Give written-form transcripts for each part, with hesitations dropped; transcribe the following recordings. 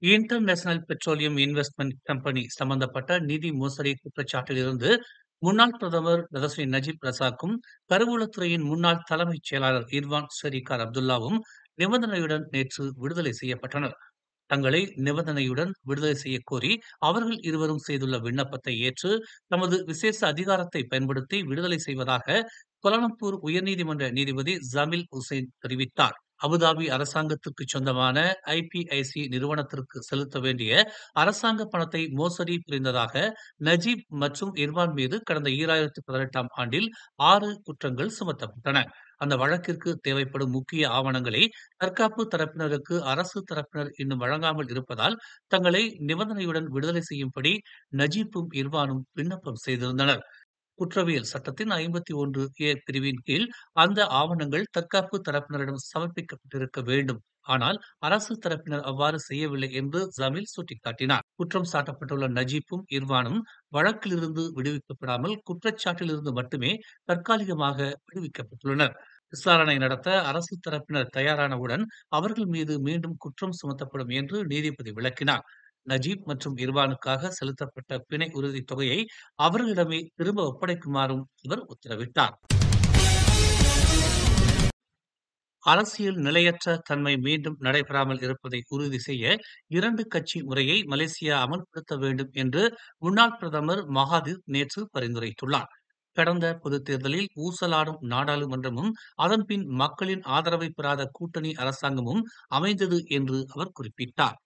International petroleum investment company சம்பந்தப்பட்ட நிதி மோசடி குற்றச்சாட்டில் இருந்து முன்னாள் பிரதமர் ரதஸ்ரீ நஜீப் ரசாக்கும், கருவூலத்துறையின் முன்னாள் தலைமைச் செயலாளர் இர்வான் ஷெரீகார் அப்துல்லாவும் நிபந்தனையுடன் நேற்று விடுதலை செய்யப்பட்டனர். தங்களை நிபந்தனையுடன் விடுதலை செய்யக் கோரி அவர்கள் இருவரும் செய்துள்ள விண்ணப்பத்தை ஏற்று தமது விசேஷ அதிகாரத்தை பயன்படுத்தி விடுதலை செய்வதாக கோலாலம்பூர் உயர்நீதிமன்ற நீதிபதி ஜமீல் உசேன் தெரிவித்தார். அபுதாபி அரசாங்கத்துக்கு சொந்தமான ஐபிஐசி நிறுவனத்திற்கு செலுத்த வேண்டிய அரசாங்க பணத்தை மோசடி புரிந்ததாக நஜீப் மற்றும் இர்வான் மீது கடந்த 2018ஆம் ஆண்டில் 6 குற்றங்கள் சுமத்தப்பட்டன. அந்த வழக்கிற்கு தேவைப்படும் முக்கிய ஆவணங்களை தற்காப்பு தரப்பினருக்கு அரசு தரப்பினர் இன்னும் வழங்காமல் இருப்பதால் தங்களை நிபந்தனையுடன் விடுதலை செய்யும்படி நஜீப்பும் இர்வானும் விண்ணப்பம் செய்திருந்தனர். குற்றவியல் சட்டத்தின் 51A பிரிவின் கீழ் அந்த ஆவணங்கள் தற்காப்பு தரப்பினரிடம் சமர்ப்பிக்கப்பட்டிருக்க வேண்டும். ஆனால் அரசு தரப்பினர் அவ்வாறு செய்யவில்லை என்று ஜமீல் சுட்டிக்காட்டினார். குற்றம் சாட்டப்பட்டுள்ள நஜீப்பும் இர்வானும் வழக்கிலிருந்து விடுவிக்கப்படாமல் குற்றச்சாட்டிலிருந்து மட்டுமே தற்காலிகமாக விடுவிக்கப்பட்டுள்ளனர். விசாரணை நடத்த அரசு தரப்பினர் தயாரானவுடன் அவர்கள் மீது மீண்டும் குற்றம் சுமத்தப்படும் என்று நீதிபதி விளக்கினார். நஜீப் மற்றும் இர்வானுக்காக செலுத்தப்பட்ட பிணை உறுதித் தொகையை அவர்களிடமே திரும்ப ஒப்படைக்குமாறும் அவர் உத்தரவிட்டார். அரசியல் நிலையற்ற தன்மை மீண்டும் நடைபெறாமல் இருப்பதை உறுதி செய்ய 2 கட்சி முறையை மலேசியா அமல்படுத்த வேண்டும் என்று முன்னாள் பிரதமர் மகாதிர் நேற்று பரிந்துரைத்துள்ளார். கடந்த பொதுத் தேர்தலில் ஊசலாடும் நாடாளுமன்றமும் அதன்பின் மக்களின் ஆதரவை பெறாத கூட்டணி அரசாங்கமும் அமைந்தது என்று அவர் குறிப்பிட்டார்.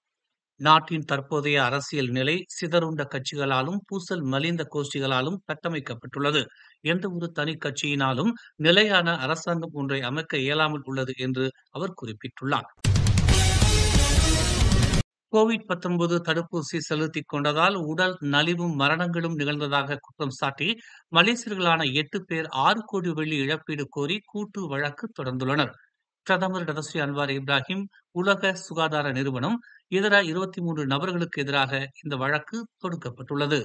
நாட்டின் தற்போதைய அரசியல் நிலை சிதறுண்ட கட்சிகளாலும் பூசல் மலிந்த கோஷ்டிகளாலும் கட்டமைக்கப்பட்டுள்ளது. எந்த ஒரு தனி கட்சியினாலும் நிலையான அரசாங்கம் ஒன்றை அமைக்க இயலாமல் உள்ளது என்று அவர் குறிப்பிட்டுள்ளார். கோவிட்-19 தடுப்பூசி செலுத்திக் கொண்டதால் உடல் நலிவும் மரணங்களும் நிகழ்ந்ததாக குற்றம் சாட்டி மலேசியர்களான 8 பேர் 6 கோடி வெள்ளி இழப்பீடு கோரி கூட்டு வழக்கு தொடர்ந்துள்ளனர். பிரதமர் டதஸ்ரீ அன்வார் இப்ராஹிம், உலக சுகாதார நிறுவனம் இதர 23 நபர்களுக்கு எதிராக இந்த வழக்கு தொடுக்கப்பட்டுள்ளது.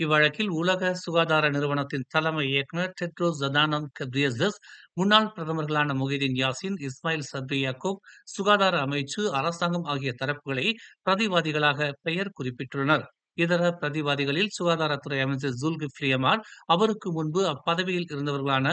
இவ்வழக்கில் உலக சுகாதார நிறுவனத்தின் தலைமை இயக்குநர் டெட்ரோஸ் அதானம் கெப்ரியசஸ், முன்னாள் பிரதமர்களான முஹிதீன் யாசின், இஸ்மாயில் சப்ரி யாக்கூப், சுகாதார அமைச்சு, அரசாங்கம் ஆகிய தரப்புகளை பிரதிவாதிகளாக பெயர் குறிப்பிட்டுள்ளனர். இதர பிரதிவாதிகளில் சுகாதாரத்துறை அமைச்சர் ஜுல்கிஃப்லி அமார், அவருக்கு முன்பு அப்பதவியில் இருந்தவர்களான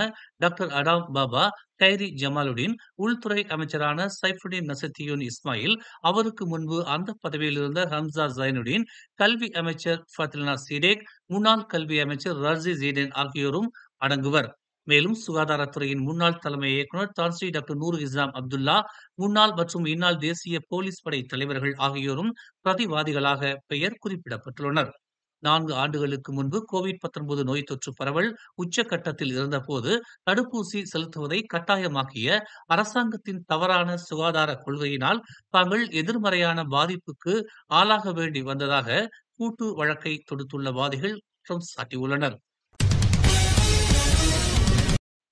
டாக்டர் அடாம் பாபா, கைரி ஜமாலுடீன், உள்துறை அமைச்சரான சைஃபுடீன் நசத்தியூன் இஸ்மாயில், அவருக்கு முன்பு அந்த பதவியில் இருந்த ஹம்சா ஜைனுடீன், கல்வி அமைச்சர் ஃபத்லினா சீடேக், முன்னாள் கல்வி அமைச்சர் ரர்சி ஜீடேன் ஆகியோரும் அடங்குவர். மேலும் சுகாதாரத்துறையின் முன்னாள் தலைமை இயக்குநர் தான்ஸ்ரீ டாக்டர் நூர் இஸ்லாம் அப்துல்லா, முன்னாள் மற்றும் இந்நாள் தேசிய போலீஸ் படை தலைவர்கள் ஆகியோரும் பிரதிவாதிகளாக பெயர் குறிப்பிடப்பட்டுள்ளனர். 4 ஆண்டுகளுக்கு முன்பு கோவிட்-19 நோய் தொற்று பரவல் உச்சகட்டத்தில் இருந்தபோது தடுப்பூசி செலுத்துவதை கட்டாயமாக்கிய அரசாங்கத்தின் தவறான சுகாதார கொள்கையினால் தாங்கள் எதிர்மறையான பாதிப்புக்கு ஆளாக வேண்டி வந்ததாக கூட்டு வழக்கை தொடுத்துள்ள வாதிகள் குற்றம் சாட்டியுள்ளனர்.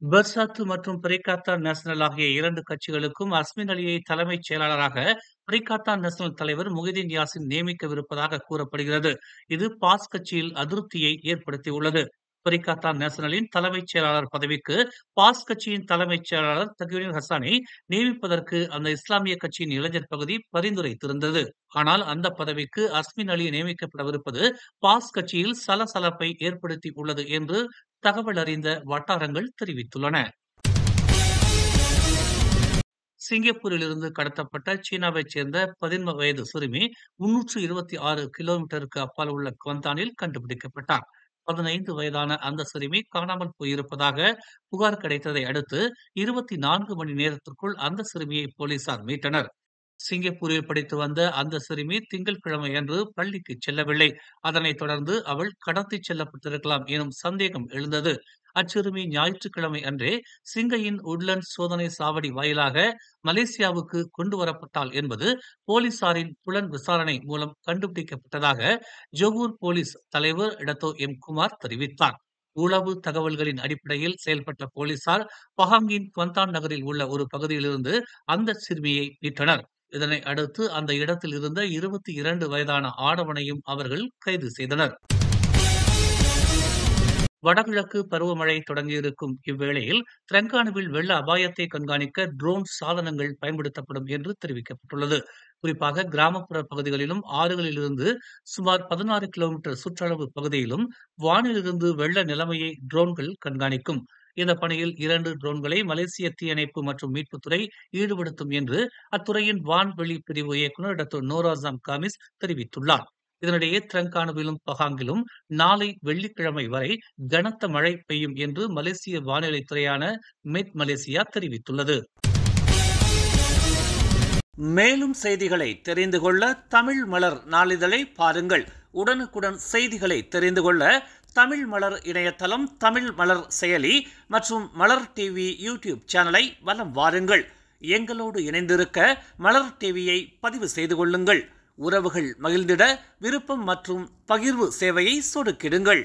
பெர்சாத்து மற்றும் பெரிகாத்தான் நேஷனல் ஆகிய 2 கட்சிகளுக்கும் அஸ்மின் அலியை தலைமைச் செயலாளராக பெரிகாத்தான் நேஷனல் தலைவர் முஹிதீன் யாசின் நியமிக்கவிருப்பதாக கூறப்படுகிறது. இது பாஸ் கட்சியில் அதிருப்தியை ஏற்படுத்தியுள்ளது. பெரிகாத்தான் நேஷனலின் தலைமைச் செயலாளர் பதவிக்கு பாஸ் கட்சியின் தலைமைச் செயலாளர் தக்வீனுல் ஹசானை நியமிப்பதற்கு அந்த இஸ்லாமிய கட்சியின் இளைஞர் பகுதி பரிந்துரைத்திருந்தது. ஆனால் அந்த பதவிக்கு அஸ்மின் அலி நியமிக்கப்படவிருப்பது பாஸ் கட்சியில் சலசலப்பை ஏற்படுத்தி உள்ளது என்று தகவல் அறிந்த வட்டாரங்கள் தெரிவித்துள்ளன. சிங்கப்பூரிலிருந்து கடத்தப்பட்ட சீனாவைச் சேர்ந்த 15 வயது சிறுமி 326 கிலோமீட்டருக்கு அப்பால் உள்ள குவந்தானில் கண்டுபிடிக்கப்பட்டார். 15 வயதான அந்த சிறுமி காணாமல் போயிருப்பதாக புகார் கிடைத்ததை அடுத்து 24 மணி நேரத்திற்குள் அந்த சிறுமியை போலீசார் மீட்டனர். சிங்கப்பூரில் படித்து வந்த அந்த சிறுமி திங்கட்கிழமை அன்று பள்ளிக்கு செல்லவில்லை. அதனைத் தொடர்ந்து அவள் கடத்திச் செல்லப்பட்டிருக்கலாம் எனும் சந்தேகம் எழுந்தது. அச்சிறுமி ஞாயிற்றுக்கிழமை அன்றே சிங்கையின் உட்லண்ட் சோதனை சாவடி வாயிலாக மலேசியாவுக்கு கொண்டு வரப்பட்டாள் என்பது போலீசாரின் புலன் விசாரணை மூலம் கண்டுபிடிக்கப்பட்டதாக ஜொகூர் போலீஸ் தலைவர் டத்தோ எம் குமார் தெரிவித்தார். உளவு தகவல்களின் அடிப்படையில் செயல்பட்ட போலீசார் பஹாங்கின் குவந்தான் நகரில் உள்ள ஒரு பகுதியிலிருந்து அந்த சிறுமியை மீட்டனர். இதனை அடுத்து அந்த இடத்தில் இருந்த 22 வயதான ஆடவனையும் அவர்கள் கைது செய்தனர். வடகிழக்கு பருவமழை தொடங்கியிருக்கும் இவ்வேளையில் தெலங்கானாவில் வெள்ள அபாயத்தை கண்காணிக்க ட்ரோன் சாதனங்கள் பயன்படுத்தப்படும் என்று தெரிவிக்கப்பட்டுள்ளது. குறிப்பாக கிராமப்புற பகுதிகளிலும் ஆறுகளிலிருந்து சுமார் 16 கிலோமீட்டர் சுற்றளவு பகுதியிலும் வானிலிருந்து வெள்ள நிலைமையை ட்ரோன்கள் கண்காணிக்கும். இந்த பணியில் 2 ட்ரோன்களை மலேசிய தீயணைப்பு மற்றும் மீட்புத்துறை ஈடுபடுத்தும் என்று அத்துறையின் வான்வெளி பிரிவு இயக்குநர் டாக்டர் நோராசாம் காமிஸ் தெரிவித்துள்ளார். இதனிடையே திரங்கானுவிலும் பகாங்கிலும் நாளை வெள்ளிக்கிழமை வரை கனத்த மழை பெய்யும் என்று மலேசிய வானிலை துறையான மெட் மலேசியா தெரிவித்துள்ளது. மேலும் செய்திகளை தெரிந்து கொள்ள தமிழ் மலர் நாளிதழை பாருங்கள். உடனுக்குடன் செய்திகளை தெரிந்து கொள்ள தமிழ் மலர் இணையதளம், தமிழ் மலர் செயலி மற்றும் மலர் டிவி யூடியூப் சேனலை வலம் வாருங்கள். எங்களோடு இணைந்திருக்க மலர் டிவியை பதிவு செய்து கொள்ளுங்கள். உறவுகள் மகிழ்ந்திட விருப்பம் மற்றும் பகிர்வு சேவையை சொடுக்கிடுங்கள்.